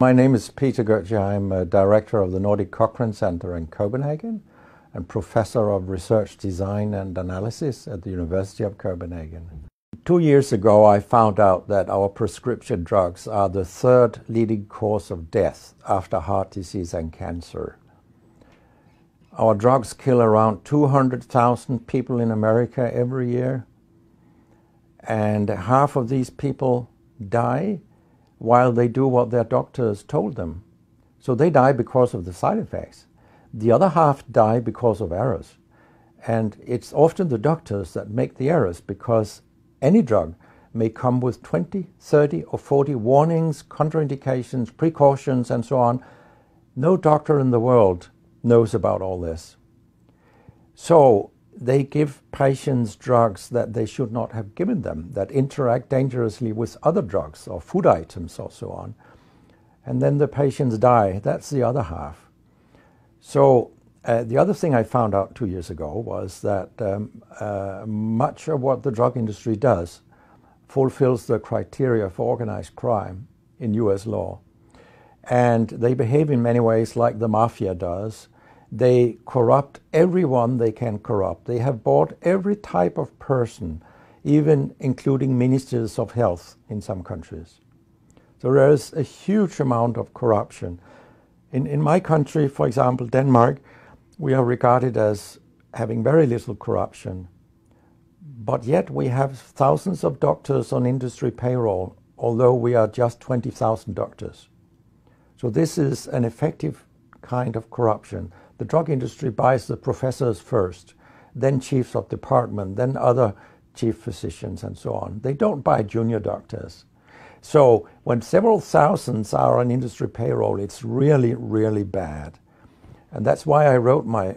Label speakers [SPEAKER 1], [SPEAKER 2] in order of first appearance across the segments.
[SPEAKER 1] My name is Peter Gøtzsche. I'm a director of the Nordic Cochrane Center in Copenhagen and professor of research design and analysis at the University of Copenhagen. 2 years ago, I found out that our prescription drugs are the third leading cause of death after heart disease and cancer. Our drugs kill around 200,000 people in America every year, and half of these people die while they do what their doctors told them. So they die because of the side effects. The other half die because of errors. And it's often the doctors that make the errors, because any drug may come with 20, 30 or 40 warnings, contraindications, precautions, and so on. No doctor in the world knows about all this. So they give patients drugs that they should not have given them, that interact dangerously with other drugs or food items or so on. And then the patients die. That's the other half. So the other thing I found out 2 years ago was that much of what the drug industry does fulfills the criteria for organized crime in US law. And they behave in many ways like the mafia does. They corrupt everyone they can corrupt. They have bought every type of person, even including ministers of health in some countries. So there is a huge amount of corruption. In my country, for example, Denmark, we are regarded as having very little corruption. But yet we have thousands of doctors on industry payroll, although we are just 20,000 doctors. So this is an effective kind of corruption. The drug industry buys the professors first, then chiefs of department, then other chief physicians and so on. They don't buy junior doctors. So when several thousands are on industry payroll, it's really, really bad. And that's why I wrote my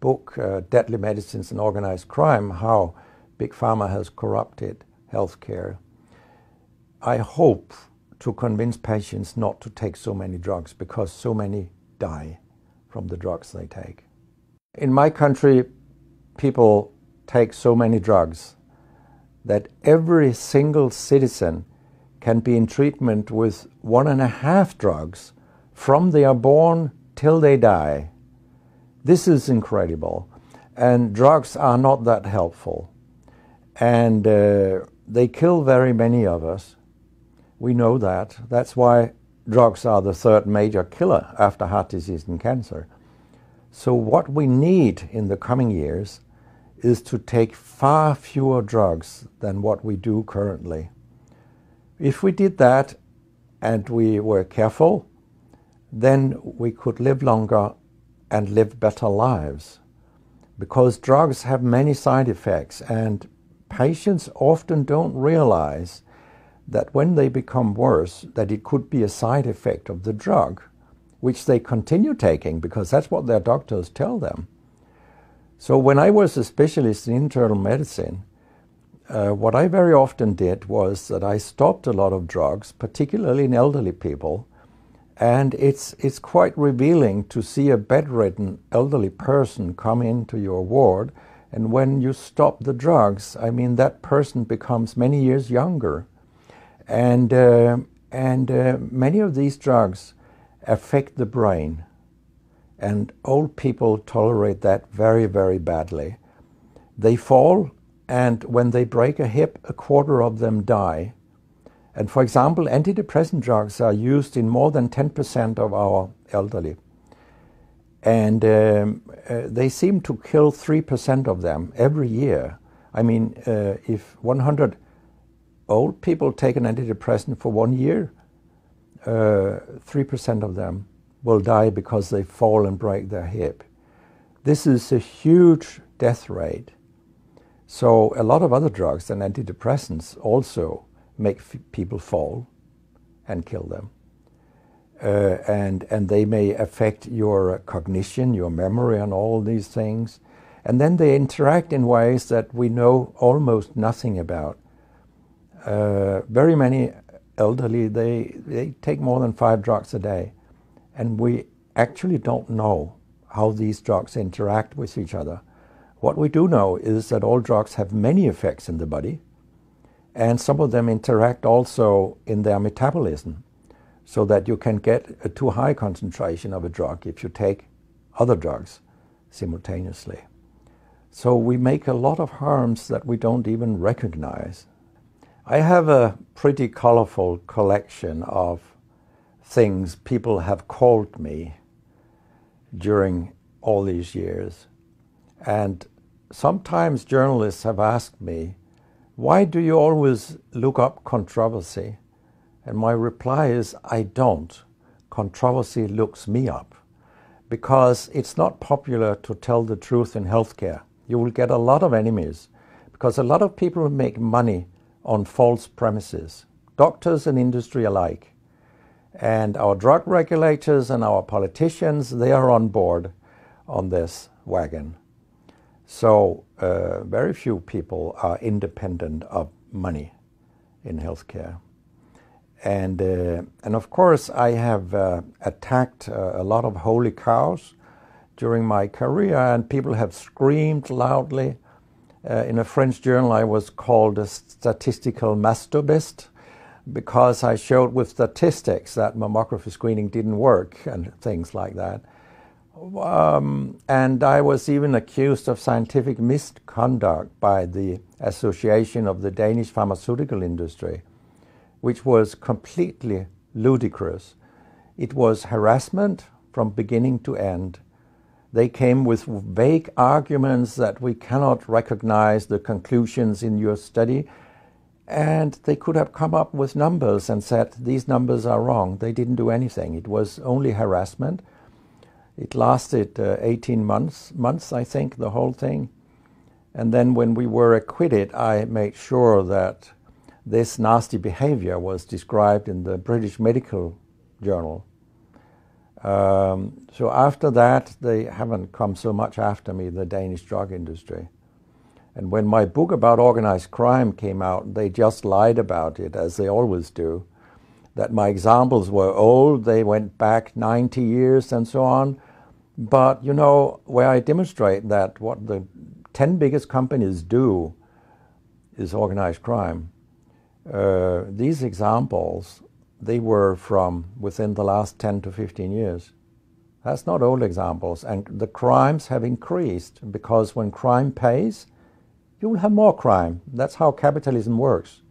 [SPEAKER 1] book, Deadly Medicines and Organized Crime, How Big Pharma Has Corrupted Healthcare. I hope to convince patients not to take so many drugs, because so many die from the drugs they take. In my country, people take so many drugs that every single citizen can be in treatment with 1.5 drugs from they are born till they die. This is incredible. And drugs are not that helpful. And they kill very many of us. We know that. That's why drugs are the third major killer after heart disease and cancer. So what we need in the coming years is to take far fewer drugs than what we do currently. If we did that and we were careful, then we could live longer and live better lives. Because drugs have many side effects, and patients often don't realize that when they become worse, that it could be a side effect of the drug, which they continue taking because that's what their doctors tell them. So when I was a specialist in internal medicine, what I very often did was that I stopped a lot of drugs, particularly in elderly people, and it's quite revealing to see a bedridden elderly person come into your ward, and when you stop the drugs, I mean, that person becomes many years younger. And many of these drugs affect the brain, and old people tolerate that very, very badly. They fall, and when they break a hip, 1/4 of them die. And for example, antidepressant drugs are used in more than 10% of our elderly. And they seem to kill 3% of them every year. I mean, if 100 old people take an antidepressant for 1 year, 3% of them will die because they fall and break their hip. This is a huge death rate. So a lot of other drugs than antidepressants also make people fall and kill them. And they may affect your cognition, your memory, and all these things. And then they interact in ways that we know almost nothing about. Very many elderly, they take more than 5 drugs a day. And we actually don't know how these drugs interact with each other. What we do know is that all drugs have many effects in the body, and some of them interact also in their metabolism. so that you can get a too high concentration of a drug if you take other drugs simultaneously. So we make a lot of harms that we don't even recognize. I have a pretty colorful collection of things people have called me during all these years. And sometimes journalists have asked me, why do you always look up controversy? And my reply is, I don't. Controversy looks me up. Because it's not popular to tell the truth in healthcare. You will get a lot of enemies, because a lot of people make money on false premises, doctors and industry alike. And our drug regulators and our politicians, they are on board on this wagon. So very few people are independent of money in healthcare. And of course, I have attacked a lot of holy cows during my career, and people have screamed loudly. In a French journal, I was called a statistical masturbist because I showed with statistics that mammography screening didn't work and things like that. And I was even accused of scientific misconduct by the Association of the Danish Pharmaceutical Industry, which was completely ludicrous. It was harassment from beginning to end. They came with vague arguments that we cannot recognize the conclusions in your study, and they could have come up with numbers and said, these numbers are wrong. They didn't do anything. It was only harassment. It lasted 18 months, I think, the whole thing. And then when we were acquitted, I made sure that this nasty behavior was described in the British Medical Journal. So after that, they haven't come so much after me, the Danish drug industry. And when my book about organized crime came out, they just lied about it, as they always do, that my examples were old, they went back 90 years and so on. But, you know, where I demonstrate that what the 10 biggest companies do is organized crime, these examples, they were from within the last 10 to 15 years. That's not old examples. And the crimes have increased because when crime pays, you will have more crime. That's how capitalism works.